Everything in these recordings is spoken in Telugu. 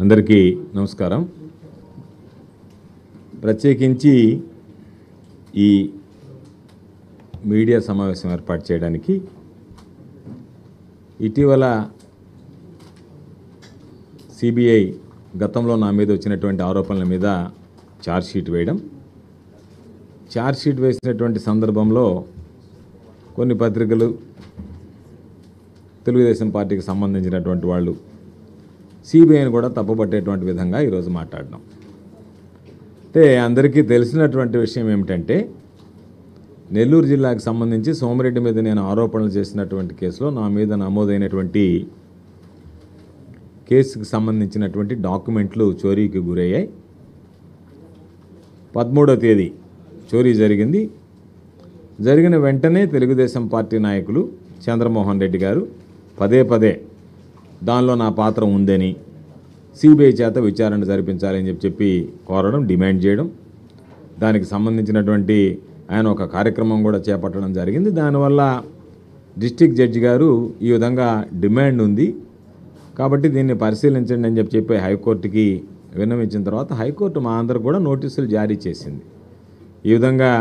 అందరికీ నమస్కారం. ప్రత్యేకించి ఈ మీడియా సమావేశం ఏర్పాటు చేయడానికి ఇటీవల సిబిఐ గతంలో నా మీద వచ్చినటువంటి ఆరోపణల మీద ఛార్జ్షీట్ వేయడం, ఛార్జ్షీట్ వేసినటువంటి సందర్భంలో కొన్ని పత్రికలు, తెలుగుదేశం పార్టీకి సంబంధించినటువంటి వాళ్ళు సిబిఐని కూడా తప్పుపట్టేటువంటి విధంగా ఈరోజు మాట్లాడడం. అంటే అందరికీ తెలిసినటువంటి విషయం ఏమిటంటే, నెల్లూరు జిల్లాకు సంబంధించి సోమిరెడ్డి మీద నేను ఆరోపణలు చేసినటువంటి కేసులో నా మీద నమోదైనటువంటి కేసుకు సంబంధించినటువంటి డాక్యుమెంట్లు చోరీకి గురయ్యాయి. 13వ తేదీ చోరీ జరిగింది. జరిగిన వెంటనే తెలుగుదేశం పార్టీ నాయకులు చంద్రమోహన్ రెడ్డి గారు పదే దానిలో నా పాత్ర ఉందని సిబిఐ చేత విచారణ జరిపించాలని చెప్పి కోరడం, డిమాండ్ చేయడం, దానికి సంబంధించినటువంటి ఆయన ఒక కార్యక్రమం కూడా చేపట్టడం జరిగింది. దానివల్ల డిస్ట్రిక్ట్ జడ్జి గారు ఈ విధంగా డిమాండ్ ఉంది కాబట్టి దీన్ని పరిశీలించండి అని చెప్పి హైకోర్టుకి విన్నవించిన తర్వాత హైకోర్టు మా అందరికి కూడా నోటీసులు జారీ చేసింది. ఈ విధంగా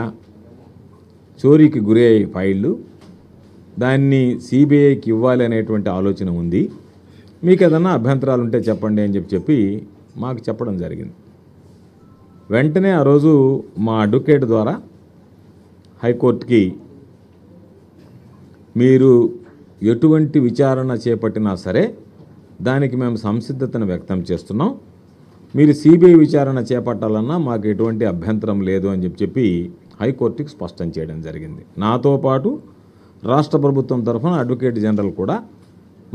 చోరీకి గురి అయ్యే ఫైళ్ళు దాన్ని సిబిఐకి ఇవ్వాలి అనేటువంటి ఆలోచన ఉంది, మీకు ఏదన్నా అభ్యంతరాలు ఉంటే చెప్పండి అని చెప్పి మాకు చెప్పడం జరిగింది. వెంటనే ఆ రోజు మా అడ్వకేట్ ద్వారా హైకోర్టుకి మీరు ఎటువంటి విచారణ చేపట్టినా సరే దానికి మేము సంసిద్ధతను వ్యక్తం చేస్తున్నాం, మీరు సిబిఐ విచారణ చేపట్టాలన్నా మాకు ఎటువంటి అభ్యంతరం లేదు అని చెప్పి హైకోర్టుకి స్పష్టం చేయడం జరిగింది. నాతో పాటు రాష్ట్ర ప్రభుత్వం తరఫున అడ్వకేట్ జనరల్ కూడా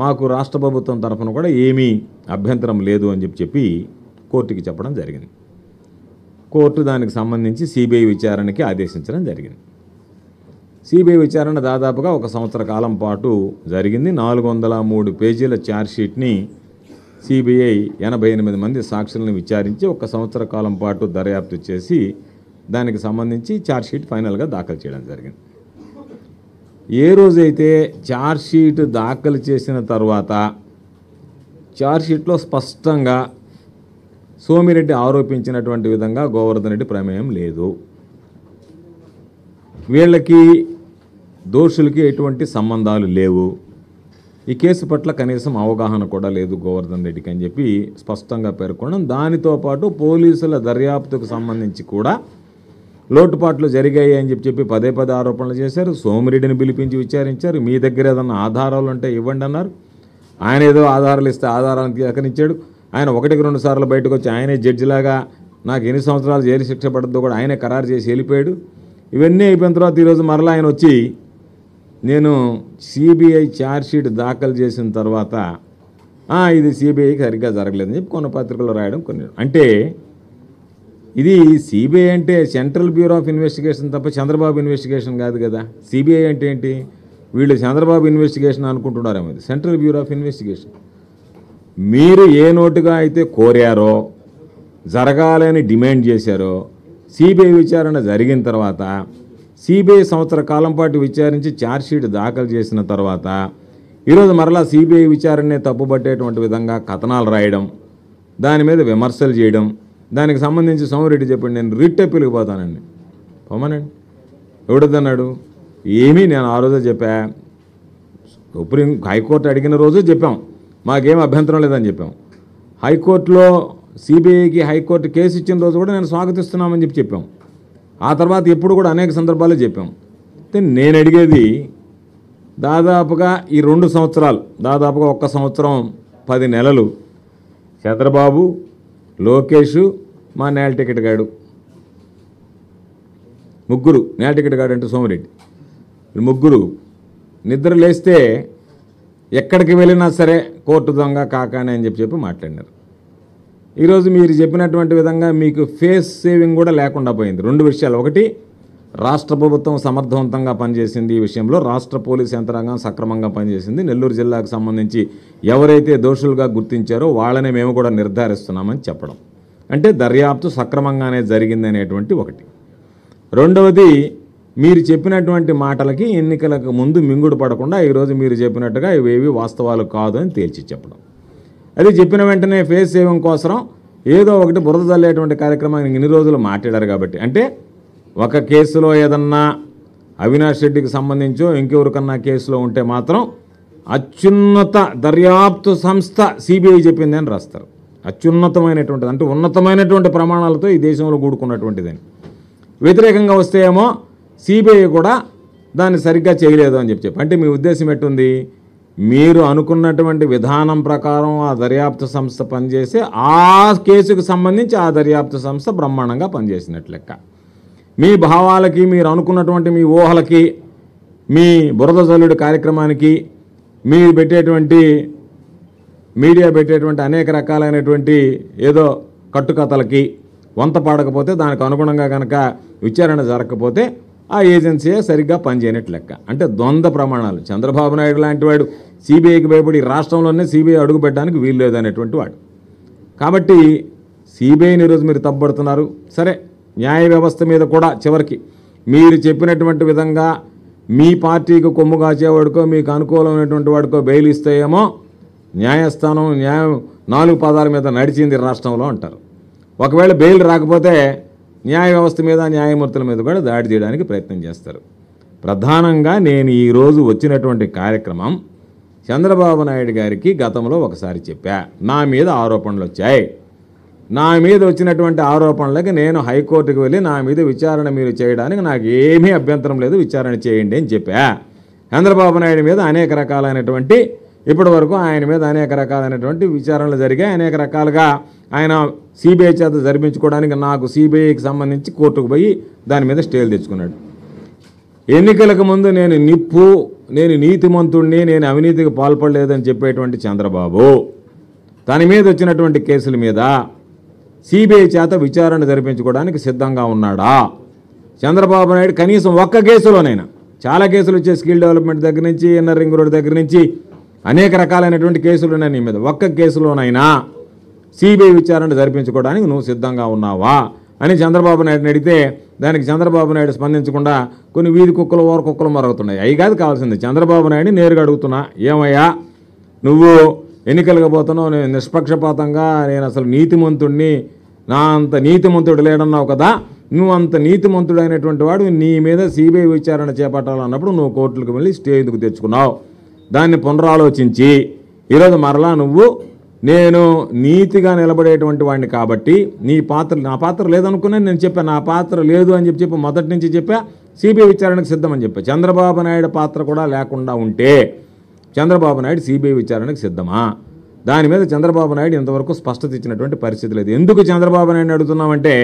మాకు రాష్ట్ర ప్రభుత్వం తరఫున కూడా ఏమీ అభ్యంతరం లేదు అని చెప్పి కోర్టుకి చెప్పడం జరిగింది. కోర్టు దానికి సంబంధించి సిబిఐ విచారణకి ఆదేశించడం జరిగింది. సిబిఐ విచారణ దాదాపుగా 1 సంవత్సర కాలం పాటు జరిగింది. 403 పేజీల ఛార్జ్షీట్ని సిబిఐ 88 మంది సాక్షులను విచారించి 1 సంవత్సర కాలం పాటు దర్యాప్తు చేసి దానికి సంబంధించి ఛార్జ్షీట్ ఫైనల్గా దాఖలు చేయడం జరిగింది. ఏ రోజైతే ఛార్జ్షీట్ దాఖలు చేసిన తర్వాత ఛార్జ్షీట్లో స్పష్టంగా సోమిరెడ్డి ఆరోపించినటువంటి విధంగా గోవర్ధన్ రెడ్డి ప్రమేయం లేదు, వీళ్ళకి దోషులకి ఎటువంటి సంబంధాలు లేవు, ఈ కేసు పట్ల కనీసం అవగాహన కూడా లేదు గోవర్ధన్ రెడ్డికి అని చెప్పి స్పష్టంగా పేర్కొనడం, దానితో పాటు పోలీసుల దర్యాప్తుకు సంబంధించి కూడా లోటుపాట్లు జరిగాయి అని చెప్పి పదే ఆరోపణలు చేశారు. సోమిరెడ్డిని పిలిపించి విచారించారు, మీ దగ్గర ఏదన్నా ఆధారాలు ఉంటే ఇవ్వండి అన్నారు. ఆయన ఏదో ఆధారాలు ఇస్తే ఆధారాలను తిరస్కరించాడు. ఆయన 1-2 సార్లు బయటకు వచ్చి ఆయనే జడ్జిలాగా నాకు ఎన్ని సంవత్సరాలు జైలు శిక్ష పడుతుందో కూడా ఆయనే ఖరారు చేసి వెళ్ళిపోయాడు. ఇవన్నీ అయిపోయిన తర్వాత ఈరోజు మరలా ఆయన వచ్చి నేను సిబిఐ ఛార్జ్షీట్ దాఖలు చేసిన తర్వాత ఇది సిబిఐకి సరిగ్గా జరగలేదని చెప్పి కొన్ని పత్రికల్లో రాయడం, అంటే ఇది సిబిఐ అంటే సెంట్రల్ బ్యూరో ఆఫ్ ఇన్వెస్టిగేషన్ తప్ప చంద్రబాబు ఇన్వెస్టిగేషన్ కాదు కదా. సిబిఐ అంటే ఏంటి, వీళ్ళు చంద్రబాబు ఇన్వెస్టిగేషన్ అనుకుంటున్నారేమో, ఇది సెంట్రల్ బ్యూరో ఆఫ్ ఇన్వెస్టిగేషన్. మీరు ఏ నోటుగా అయితే కోరారో, జరగాలని డిమాండ్ చేశారో, సిబిఐ విచారణ జరిగిన తర్వాత సిబిఐ సంవత్సర కాలం పాటు విచారించి ఛార్జ్షీట్ దాఖలు చేసిన తర్వాత ఈరోజు మరలా సిబిఐ విచారణనే తప్పుపట్టేటువంటి విధంగా కథనాలు రాయడం, దాని మీద విమర్శలు చేయడం, దానికి సంబంధించి సోమిరెడ్డి చెప్పండి నేను రిట్ అప్పీల్కి పోతానండి, పోమనండి, ఎవడొద్దన్నాడు, ఏమీ నేను ఆ రోజే చెప్పా, సుప్రీం హైకోర్టు అడిగిన రోజు చెప్పాం మాకేం అభ్యంతరం లేదని చెప్పాం. హైకోర్టులో సిబిఐకి హైకోర్టు కేసు ఇచ్చిన రోజు కూడా నేను స్వాగతిస్తున్నామని చెప్పాం. ఆ తర్వాత ఎప్పుడు కూడా అనేక సందర్భాల్లో చెప్పాం. అయితే నేను అడిగేది దాదాపుగా ఈ 2 సంవత్సరాలు, దాదాపుగా 1 సంవత్సరం 10 నెలలు చంద్రబాబు, లోకేష్, మా నేల టికెట్ గాడు, ముగ్గురు, నేల టికెట్ గాడు అంటే సోమిరెడ్డి, ముగ్గురు నిద్ర లేస్తే ఎక్కడికి వెళ్ళినా సరే కోర్టు దొంగ కాకానే అని చెప్పి మాట్లాడినారు. ఈరోజు మీరు చెప్పినటువంటి విధంగా మీకు ఫేస్ సేవింగ్ కూడా లేకుండా పోయింది. 2 విషయాలు, ఒకటి రాష్ట్ర ప్రభుత్వం సమర్థవంతంగా పనిచేసింది, ఈ విషయంలో రాష్ట్ర పోలీస్ యంత్రాంగం సక్రమంగా పనిచేసింది, నెల్లూరు జిల్లాకు సంబంధించి ఎవరైతే దోషులుగా గుర్తించారో వాళ్ళనే మేము కూడా నిర్ధారిస్తున్నామని చెప్పడం, అంటే దర్యాప్తు సక్రమంగానే జరిగింది అనేటువంటి ఒకటి. రెండవది, మీరు చెప్పినటువంటి మాటలకి ఎన్నికలకు ముందు మింగుడు పడకుండా ఈరోజు మీరు చెప్పినట్టుగా ఇవేవి వాస్తవాలు కాదు అని తేల్చి చెప్పడం. అది చెప్పిన వెంటనే ఫేస్ సేవింగ్ కోసం ఏదో ఒకటి బురద చల్లేటువంటి కార్యక్రమాన్ని ఇన్ని రోజులు మాట్లాడారు కాబట్టి, అంటే ఒక కేసులో ఏదన్నా అవినాష్ రెడ్డికి సంబంధించో ఇంకెవరికన్నా కేసులో ఉంటే మాత్రం అత్యున్నత దర్యాప్తు సంస్థ సిబిఐ చెప్పింది అని రాస్తారు. అత్యున్నతమైనటువంటిది అంటే ఉన్నతమైనటువంటి ప్రమాణాలతో ఈ దేశంలో కూడుకున్నటువంటిదని. వ్యతిరేకంగా వస్తే ఏమో సిబిఐ కూడా దాన్ని సరిగ్గా చేయలేదు అని చెప్పి. అంటే మీ ఉద్దేశం ఎట్టుంది? మీరు అనుకున్నటువంటి విధానం ప్రకారం ఆ దర్యాప్తు సంస్థ పనిచేసి ఆ కేసుకు సంబంధించి ఆ దర్యాప్తు సంస్థ బ్రహ్మాండంగా పనిచేసినట్లు లెక్క. మీ భావాలకి, మీరు అనుకున్నటువంటి మీ ఊహలకి, మీ బురద జల్లుడి కార్యక్రమానికి, మీరు పెట్టేటువంటి మీడియా పెట్టేటువంటి అనేక రకాలైనటువంటి ఏదో కట్టుకథలకి వంత పాడకపోతే, దానికి అనుగుణంగా కనుక విచారణ జరగకపోతే ఆ ఏజెన్సీయే సరిగ్గా పనిచేయనట్లు లెక్క. అంటే ద్వంద్వ ప్రమాణాలు. చంద్రబాబు నాయుడు లాంటి వాడు సిబిఐకి భయపడి రాష్ట్రంలోనే సిబిఐ అడుగు పెట్టడానికి వీలు లేదనేటువంటి వాడు. కాబట్టి సిబిఐని ఈరోజు మీరు తప్పుపడుతున్నారు. సరే, న్యాయ వ్యవస్థ మీద కూడా చివరికి మీరు చెప్పినటువంటి విధంగా మీ పార్టీకి కొమ్ము కాచేవాడికో, మీకు అనుకూలమైనటువంటి వాడికో బెయిల్ ఇస్తాయేమో న్యాయస్థానం న్యాయం 4 పాదాల మీద నడిచింది రాష్ట్రంలో అంటారు. ఒకవేళ బెయిల్ రాకపోతే న్యాయ వ్యవస్థ మీద, న్యాయమూర్తుల మీద కూడా దాడి చేయడానికి ప్రయత్నం చేస్తారు. ప్రధానంగా నేను ఈరోజు వచ్చినటువంటి కార్యక్రమం చంద్రబాబు నాయుడు గారికి గతంలో ఒకసారి చెప్పా, నా మీద ఆరోపణలు వచ్చాయి, నా మీద వచ్చినటువంటి ఆరోపణలకి నేను హైకోర్టుకు వెళ్ళి నా మీద విచారణ మీరు చేయడానికి నాకు ఏమీ అభ్యంతరం లేదు, విచారణ చేయండి అని చెప్పా. చంద్రబాబు నాయుడు మీద అనేక రకాలైనటువంటి ఇప్పటి వరకు ఆయన మీద అనేక రకాలైనటువంటి విచారణలు జరిగాయి. అనేక రకాలుగా ఆయన సిబిఐ చేత జరిపించుకోవడానికి నాకు సిబిఐకి సంబంధించి కోర్టుకు పోయి దాని మీద స్టేలు తెచ్చుకున్నాడు. ఎన్నికలకు ముందు నేను నిప్పు, నేను నీతిమంతుడిని, నేను అవినీతికి పాల్పడలేదని చెప్పేటువంటి చంద్రబాబు తన మీద వచ్చినటువంటి కేసుల మీద సిబిఐ చేత విచారణ జరిపించుకోవడానికి సిద్ధంగా ఉన్నాడా? చంద్రబాబు నాయుడు కనీసం ఒక్క కేసులోనైనా, చాలా కేసులు వచ్చే స్కిల్ డెవలప్మెంట్ దగ్గర నుంచి, ఇన్నర్ రింగ్ రోడ్ దగ్గర నుంచి అనేక రకాలైనటువంటి కేసులు ఉన్నాయి నీ మీద, ఒక్క కేసులోనైనా సిబిఐ విచారణ జరిపించుకోవడానికి నువ్వు సిద్ధంగా ఉన్నావా అని చంద్రబాబు నాయుడుని అడిగితే దానికి చంద్రబాబు నాయుడు స్పందించకుండా కొన్ని వీధి కుక్కలు, ఓర కుక్కలు మరుగుతున్నాయి. అవి కాదు కావాల్సింది. చంద్రబాబు నాయుడిని నేరుగా అడుగుతున్నా, ఏమయ్యా నువ్వు ఎన్నికలుగా పోతున్నావు, నేను నిష్పక్షపాతంగా, నేను అసలు నీతిమంతుడిని, నా అంత నీతిమంతుడు లేడన్నావు కదా, నువ్వు అంత నీతిమంతుడైనటువంటి వాడు నీ మీద సిబిఐ విచారణ చేపట్టాలన్నప్పుడు నువ్వు కోర్టులకు వెళ్ళి స్టే ఎందుకు తెచ్చుకున్నావు? దాన్ని పునరాలోచించి ఈరోజు మరలా నువ్వు నేను నీతిగా నిలబడేటువంటి వాడిని కాబట్టి నా పాత్ర లేదనుకున్నా నేను చెప్పాను, నా పాత్ర లేదు అని చెప్పి మొదటి నుంచి చెప్పా, సిబిఐ విచారణకు సిద్ధమని చెప్పా. చంద్రబాబు నాయుడు పాత్ర కూడా లేకుండా ఉంటే చంద్రబాబు నాయుడు సిబిఐ విచారణకు సిద్ధమా? దాని మీద చంద్రబాబు నాయుడు ఇంతవరకు స్పష్టత ఇచ్చినటువంటి పరిస్థితి లేదు. ఎందుకు చంద్రబాబు నాయుడు అడుగుతున్నామంటే,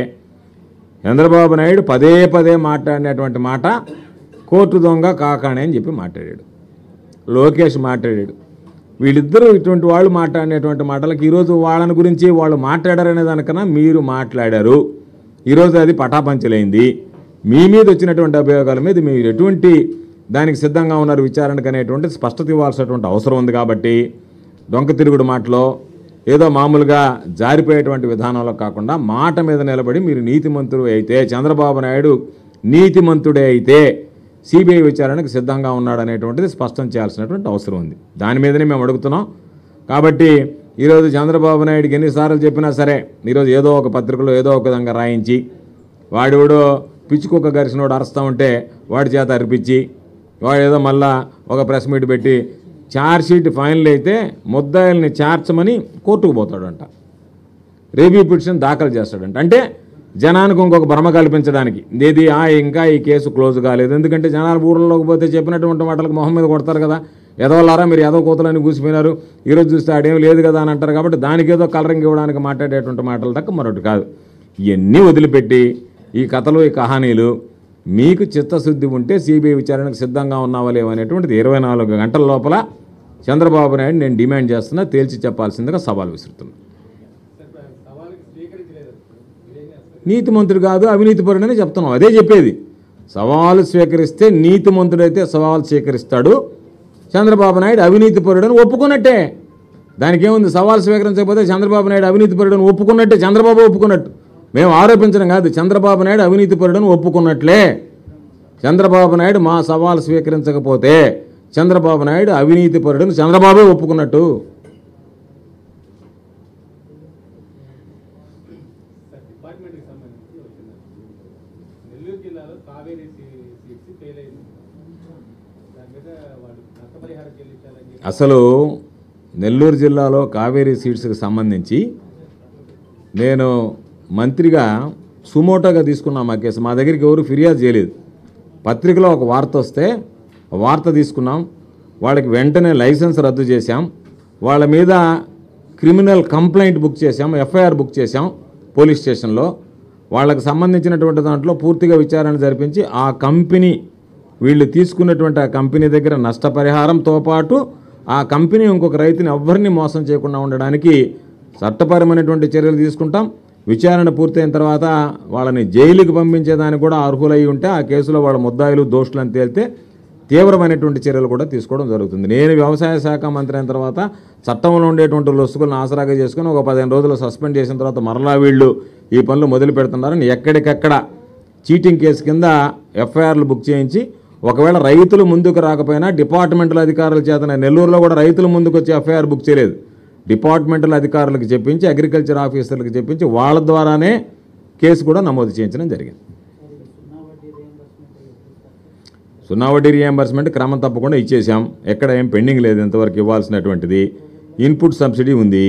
చంద్రబాబు నాయుడు పదే పదే మాట్లాడినటువంటి మాట కోర్టు దొంగ కాకాణి అని చెప్పి మాట్లాడాడు, లోకేష్ మాట్లాడాడు. వీళ్ళిద్దరూ ఇటువంటి వాళ్ళు మాట్లాడినటువంటి మాటలకు ఈరోజు వాళ్ళని గురించి వాళ్ళు మాట్లాడారనే దానికన్నా మీరు మాట్లాడారు. ఈరోజు అది పటాపంచలైంది. మీ మీద వచ్చినటువంటి అభియోగాల మీద మీరు ఎటువంటి దానికి సిద్ధంగా ఉన్నారు విచారణకు అనేటువంటి స్పష్టత ఇవ్వాల్సినటువంటి అవసరం ఉంది. కాబట్టి దొంగ తిరుగుడు మాటలో ఏదో మామూలుగా జారిపోయేటువంటి విధానంలో కాకుండా మాట మీద నిలబడి మీరు నీతిమంతుడు అయితే, చంద్రబాబు నాయుడు నీతిమంతుడే అయితే సిబిఐ విచారణకు సిద్ధంగా ఉన్నాడు అనేటువంటిది స్పష్టం చేయాల్సినటువంటి అవసరం ఉంది. దాని మీదనే మేము అడుగుతున్నాం. కాబట్టి ఈరోజు చంద్రబాబు నాయుడికి ఎన్నిసార్లు చెప్పినా సరే ఈరోజు ఏదో ఒక పత్రికలో ఏదో ఒక విధంగా రాయించి వాడివాడు పిచ్చుకుక్క గరిసినోడు అరుస్తూ ఉంటే వాడి చేత అరిపించి వాడు ఏదో మళ్ళా ఒక ప్రెస్ మీట్ పెట్టి ఛార్జ్ షీట్ ఫైనల్ అయితే ముద్దాయిల్ని చేర్చమని కోర్టుకు పోతాడంట, రివ్యూ పిటిషన్ దాఖలు చేస్తాడంట. అంటే జనానికి ఇంకొక భ్రమ కల్పించడానికి, ఏది ఇంకా ఈ కేసు క్లోజ్ కాలేదు, ఎందుకంటే జనాలు ఊర్లోకి పోతే చెప్పినటువంటి మాటలకు మొహం మీద కొడతారు కదా, ఎదవలారా మీరు ఏదో కోతలని కూసిపోయినారు, ఈరోజు చూస్తే ఆడేం లేదు కదా అని అంటారు. కాబట్టి దానికి ఏదో కలరింగ్ ఇవ్వడానికి మాట్లాడేటువంటి మాటలు తక్క మరొకటి కాదు. ఇవన్నీ వదిలిపెట్టి ఈ కథలు, ఈ కహానీలు, మీకు చిత్తశుద్ధి ఉంటే సిబిఐ విచారణకు సిద్ధంగా ఉన్నావా లేవనేటువంటిది 24 గంటల లోపల చంద్రబాబు నాయుడు నేను డిమాండ్ చేస్తున్నా, తేల్చి చెప్పాల్సిందిగా సవాల్ విసురుతున్నా. నీతిమంతుడు కాదు అవినీతిపరుడని చెప్తున్నాం, అదే చెప్పేది. సవాలు స్వీకరిస్తే నీతిమంతుడైతే సవాలు స్వీకరిస్తాడు, చంద్రబాబు నాయుడు అవినీతిపరుడని ఒప్పుకున్నట్టే. దానికి ఏముంది? సవాలు స్వీకరించకపోతే చంద్రబాబు నాయుడు అవినీతిపరుడని ఒప్పుకున్నట్టే, చంద్రబాబు ఒప్పుకున్నట్టు. మేము ఆరోపించడం కాదు, చంద్రబాబు నాయుడు అవినీతిపరుడని ఒప్పుకున్నట్లే. చంద్రబాబు నాయుడు మా సవాలు స్వీకరించకపోతే చంద్రబాబు నాయుడు అవినీతిపరుడని చంద్రబాబే ఒప్పుకున్నట్టు. డిపార్ట్మెంట్కి సంబంధించి వచ్చిన నెల్లూరు జిల్లాలో కావేరీ సీట్స్ ఫెయిల్ అయింది. దాని మీద వాళ్ళు నష్టపరిహారం చెల్లించాలని చెప్పి అసలు నెల్లూరు జిల్లాలో కావేరీ సీట్స్కి సంబంధించి నేను మంత్రిగా సుమోటోగా తీసుకున్నాం ఆ కేసు. మా దగ్గరికి ఎవరు ఫిర్యాదు చేయలేదు. పత్రికలో ఒక వార్త వస్తే వార్త తీసుకున్నాం, వాళ్ళకి వెంటనే లైసెన్స్ రద్దు చేశాం, వాళ్ళ మీద క్రిమినల్ కంప్లైంట్ బుక్ చేశాం, ఎఫ్ఐఆర్ బుక్ చేశాం పోలీస్ స్టేషన్లో. వాళ్ళకి సంబంధించినటువంటి దాంట్లో పూర్తిగా విచారణ జరిపించి ఆ కంపెనీ, వీళ్ళు తీసుకున్నటువంటి ఆ కంపెనీ దగ్గర నష్టపరిహారంతో పాటు ఆ కంపెనీ ఇంకొక రైతుని ఎవ్వరిని మోసం చేయకుండా ఉండడానికి చట్టపరమైనటువంటి చర్యలు తీసుకుంటాం. విచారణ పూర్తయిన తర్వాత వాళ్ళని జైలుకి పంపించేదానికి కూడా అర్హులై ఉంటే ఆ కేసులో వాళ్ళ ముద్దాయిలు దోషులని తేలితే తీవ్రమైనటువంటి చర్యలు కూడా తీసుకోవడం జరుగుతుంది. నేను వ్యవసాయ శాఖ మంత్రి అయిన తర్వాత చట్టంలో ఉండేటువంటి లొసుగులను ఆసరాగా చేసుకుని ఒక 15 రోజులు సస్పెండ్ చేసిన తర్వాత మరలా వీళ్ళు ఈ పనులు మొదలు పెడుతున్నారని ఎక్కడికక్కడ చీటింగ్ కేసు కింద ఎఫ్ఐఆర్లు బుక్ చేయించి, ఒకవేళ రైతులు ముందుకు రాకపోయినా డిపార్ట్మెంటల్ అధికారుల చేతనే, నెల్లూరులో కూడా రైతులు ముందుకు వచ్చి ఎఫ్ఐఆర్ బుక్ చేయలేదు, డిపార్ట్మెంటల్ అధికారులకు చెప్పించి, అగ్రికల్చర్ ఆఫీసర్లకు చెప్పించి వాళ్ళ ద్వారానే కేసు కూడా నమోదు చేయించడం జరిగింది. సున్నా వడ్డీ రియంబర్స్మెంట్ క్రమం తప్పకుండా ఇచ్చేసాం. ఎక్కడ ఏం పెండింగ్ లేదు ఇంతవరకు ఇవ్వాల్సినటువంటిది. ఇన్పుట్ సబ్సిడీ ఉంది.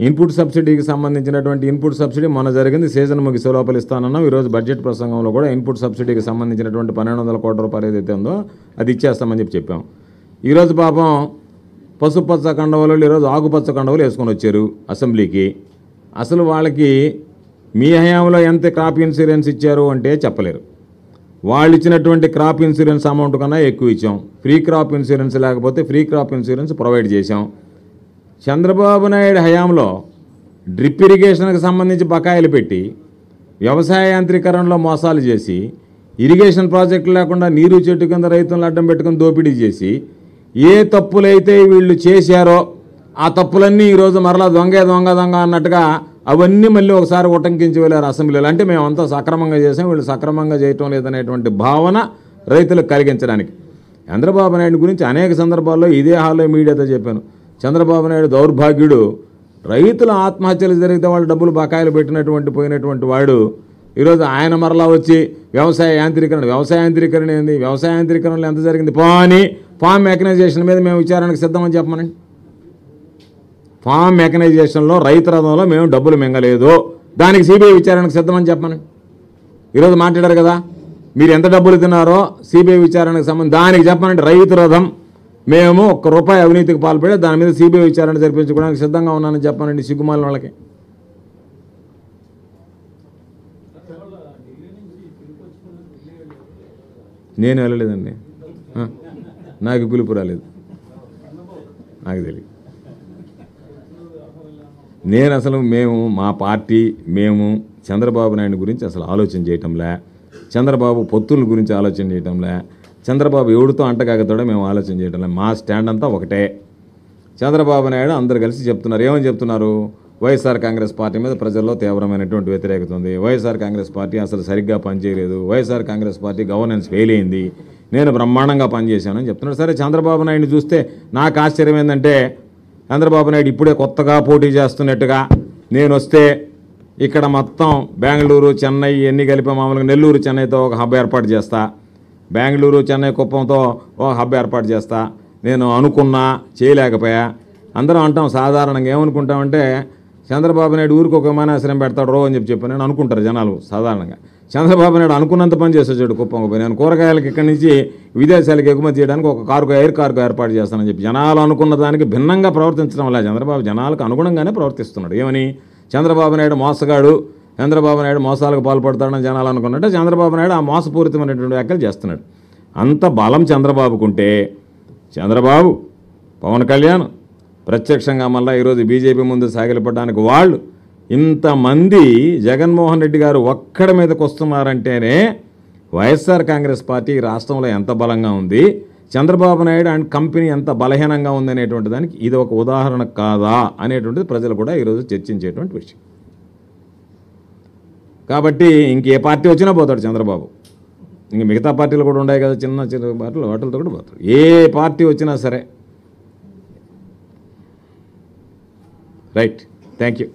ఇన్పుట్ సబ్సిడీకి సంబంధించినటువంటి ఇన్పుట్ సబ్సిడీ మొన్న జరిగింది, సీజన్ ముగిసే లోపల ఇస్తానన్నాం. ఈరోజు బడ్జెట్ ప్రసంగంలో కూడా ఇన్పుట్ సబ్సిడీకి సంబంధించినటువంటి 1200 కోట్ల రూపాయలు ఏదైతే ఉందో అది ఇచ్చేస్తామని చెప్పాం. ఈరోజు పాపం పసుపచ్చ కండవలు, ఈరోజు ఆకుపచ్చ కండవలు వేసుకొని వచ్చారు అసెంబ్లీకి. అసలు వాళ్ళకి మీ హయాంలో ఎంత క్రాప్ ఇన్సూరెన్స్ ఇచ్చారు అంటే చెప్పలేరు. వాళ్ళు ఇచ్చినటువంటి క్రాప్ ఇన్సూరెన్స్ అమౌంట్ కన్నా ఎక్కువ ఇచ్చాం. ఫ్రీ క్రాప్ ఇన్సూరెన్స్ లేకపోతే ఫ్రీ క్రాప్ ఇన్సూరెన్స్ ప్రొవైడ్ చేశాం. చంద్రబాబు నాయుడు హయాంలో డ్రిప్ ఇరిగేషన్కి సంబంధించి బకాయిలు పెట్టి, వ్యవసాయ యాంత్రీకరణలో మోసాలు చేసి, ఇరిగేషన్ ప్రాజెక్టులు లేకుండా నీరు చెట్టు కింద రైతులను అడ్డం పెట్టుకుని దోపిడీ చేసి, ఏ తప్పులైతే వీళ్ళు చేశారో ఆ తప్పులన్నీ ఈరోజు మరలా దొంగ దొంగ దొంగ అన్నట్టుగా అవన్నీ మళ్ళీ ఒకసారి ఉటంకించి వెళ్ళారు అసెంబ్లీలో. అంటే మేమంతా సక్రమంగా చేసాం, వీళ్ళు సక్రమంగా చేయటం లేదనేటువంటి భావన రైతులకు కలిగించడానికి. చంద్రబాబు నాయుడు గురించి అనేక సందర్భాల్లో ఇదే హాల్లో మీడియాతో చెప్పాను. చంద్రబాబు నాయుడు దౌర్భాగ్యుడు. రైతుల ఆత్మహత్యలు జరిగితే వాళ్ళు డబ్బులు బకాయిలు పోయినటువంటి వాడు ఈరోజు ఆయన మరలా వచ్చి వ్యవసాయ యాంత్రీకరణ ఏంది, వ్యవసాయ యాంత్రీకరణలో ఎంత జరిగింది, ఫామ్ మెకనైజేషన్ మీద మేము విచారణకు సిద్ధమని చెప్పమనండి. ఫామ్ మెకనైజేషన్లో రైతు రథంలో మేము డబ్బులు మింగలేదు, దానికి సిబిఐ విచారణకు సిద్ధమని చెప్పమనండి. ఈరోజు మాట్లాడారు కదా, మీరు ఎంత డబ్బులు తిన్నారో సిబిఐ విచారణకు సంబంధించి దానికి చెప్పనండి. రైతు రథం మేము ₹1 అవినీతికి పాల్పడి దాని మీద సిబిఐ విచారణ జరిపించుకోవడానికి సిద్ధంగా ఉన్నానని చెప్పానండి సిగ్గుమాలిన వాళ్ళకి. నేను వెళ్ళలేదండి, నాకు పిలుపు రాలేదు, నాకు తెలియదు. నేను అసలు మా పార్టీ చంద్రబాబు నాయుడు గురించి అసలు ఆలోచన చేయటంలే, చంద్రబాబు పొత్తుల గురించి ఆలోచన చేయటంలే, చంద్రబాబు ఎవడితో అంటగాగుతాడో మేము ఆలోచన చేయటంలే. మా స్టాండ్ అంతా ఒకటే. చంద్రబాబు నాయుడు అందరు కలిసి చెప్తున్నారు. ఏమని చెప్తున్నారు? వైఎస్ఆర్ కాంగ్రెస్ పార్టీ మీద ప్రజల్లో తీవ్రమైనటువంటి వ్యతిరేకత ఉంది, వైఎస్ఆర్ కాంగ్రెస్ పార్టీ అసలు సరిగ్గా పనిచేయలేదు, YSR Congress party governance fail అయింది, నేను బ్రహ్మాండంగా పనిచేశానని చెప్తున్నాడు. సరే, చంద్రబాబు నాయుడిని చూస్తే నాకు ఆశ్చర్యం ఏంటంటే, చంద్రబాబు నాయుడు ఇప్పుడే కొత్తగా పోటీ చేస్తున్నట్టుగా నేను వస్తే ఇక్కడ మొత్తం బెంగళూరు చెన్నై ఎన్ని కలిపి మామూలుగా నెల్లూరు చెన్నైతో ఒక హబ్ ఏర్పాటు చేస్తా, బెంగళూరు చెన్నై కుప్పంతో ఒక హబ్ ఏర్పాటు చేస్తా, నేను అనుకున్నా చేయలేకపోయా. అందరం అంటాం సాధారణంగా ఏమనుకుంటామంటే చంద్రబాబు నాయుడు ఊరికి ఒక విమానాశ్రయం పెడతాడు రో అని చెప్పి నేను అనుకుంటారు జనాలు సాధారణంగా. చంద్రబాబు నాయుడు అనుకున్నంత పని చేసేవాడు కుప్పంకు పోయి. నేను కూరగాయలకి ఇక్కడి నుంచి విదేశాలకు ఎగుమతి చేయడానికి ఒక ఎయిర్ కార్గో ఏర్పాటు చేస్తానని చెప్పి జనాలు అనుకున్న దానికి భిన్నంగా ప్రవర్తించడం వల్ల చంద్రబాబు జనాలకు అనుగుణంగానే ప్రవర్తిస్తున్నాడు. ఏమని? చంద్రబాబు నాయుడు మోసగాడు, చంద్రబాబు నాయుడు మోసాలకు పాల్పడతాడని జనాలు అనుకున్నట్టే చంద్రబాబు నాయుడు ఆ మోసపూరితమైనటువంటి వ్యాఖ్యలు చేస్తున్నాడు. అంత బలం చంద్రబాబుకుంటే చంద్రబాబు, పవన్ కళ్యాణ్ ప్రత్యక్షంగా మళ్ళీ ఈరోజు బీజేపీ ముందు సాగిలపడడానికి వాళ్ళు ఇంతమంది జగన్మోహన్ రెడ్డి గారు ఒక్కడి మీదకి వస్తున్నారంటేనే వైఎస్ఆర్ కాంగ్రెస్ పార్టీ రాష్ట్రంలో ఎంత బలంగా ఉంది, చంద్రబాబు నాయుడు అండ్ కంపెనీ ఎంత బలహీనంగా ఉందనేటువంటి దానికి ఇది ఒక ఉదాహరణ కాదా అనేటువంటిది ప్రజలు కూడా ఈరోజు చర్చించేటువంటి విషయం. కాబట్టి ఇంకే పార్టీ వచ్చినా పోతాడు చంద్రబాబు. ఇంక మిగతా పార్టీలు కూడా ఉన్నాయి కదా, చిన్న చిన్న పార్టీలు, వాటిలతో కూడా పోతాడు. ఏ పార్టీ వచ్చినా సరే. Right, thank you.